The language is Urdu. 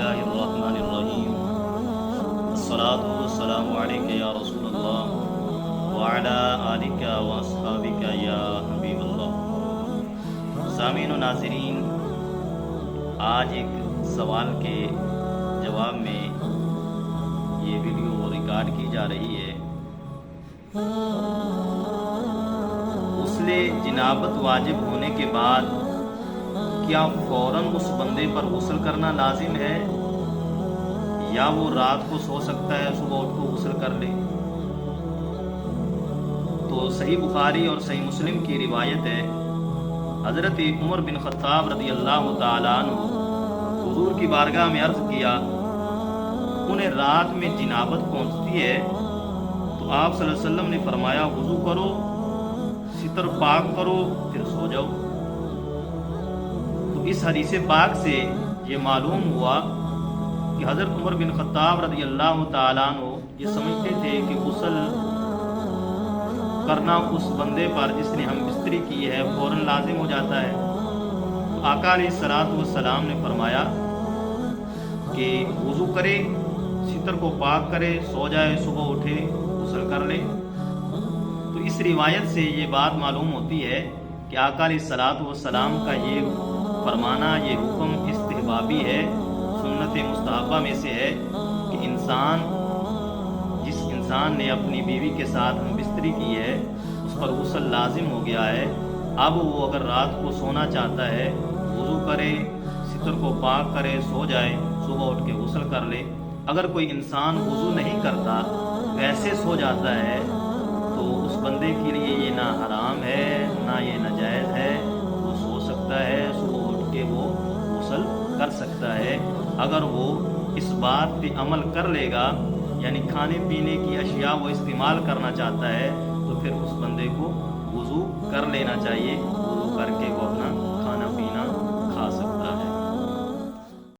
الله الرحمن الرحيم الصلاة والسلام عليك يا رسول الله وعلى آلك وأصحابك يا حبیب اللہ۔ سامعین و ناظرین، آج ایک سوال کے جواب میں یہ ویڈیو ریکارڈ کی جا رہی ہے۔ غسل جنابت واجب ہونے کے بعد کیا فوراً اس بندے پر غسل کرنا لازم ہے یا وہ رات کو سو سکتا ہے، صبح اٹھ کو غسل کر لے؟ تو صحیح بخاری اور صحیح مسلم کی روایت ہے، حضرت عمر بن خطاب رضی اللہ تعالیٰ عنہ حضور کی بارگاہ میں عرض کیا، انہیں رات میں جنابت پہنچتی ہے تو آپ صلی اللہ علیہ وسلم نے فرمایا وضو کرو، ستر پاک کرو، پھر سو جاؤ۔ تو اس حدیث پاک سے یہ معلوم ہوا کہ حضرت عمر بن خطاب رضی اللہ تعالیٰ عنہ یہ سمجھتے تھے کہ غسل کرنا اس بندے پر جس نے ہم بستری کی ہے فوراً لازم ہو جاتا ہے۔ تو آقا علیہ الصلوۃ والسلام نے فرمایا کہ وضو کرے، ستر کو پاک کرے، سو جائے، صبح اٹھے غسل کر لے۔ تو اس روایت سے یہ بات معلوم ہوتی ہے کہ آقا علیہ الصلوۃ والسلام کا یہ فرمانا، یہ حکم استحبابی ہے، سنت مستحبہ میں سے ہے کہ جس انسان نے اپنی بیوی کے ساتھ ہم بستری کی ہے اس پر غسل لازم ہو گیا ہے، اب وہ اگر رات کو سونا چاہتا ہے وضو کرے، ستر کو پاک کرے، سو جائے، صبح اٹھ کے غسل کر لے۔ اگر کوئی انسان وضو نہیں کرتا، ویسے سو جاتا ہے، تو اس بندے کے لیے یہ نہ حرام ہے نہ یہ ناجائز ہے، وہ سو سکتا ہے، صبح اٹھ کے وہ غسل کر سکتا ہے۔ اگر وہ اس بات پہ عمل کر لے گا، یعنی کھانے پینے کی اشیاء وہ استعمال کرنا چاہتا ہے، تو پھر اس بندے کو وضو کر لینا چاہیے، وضو کر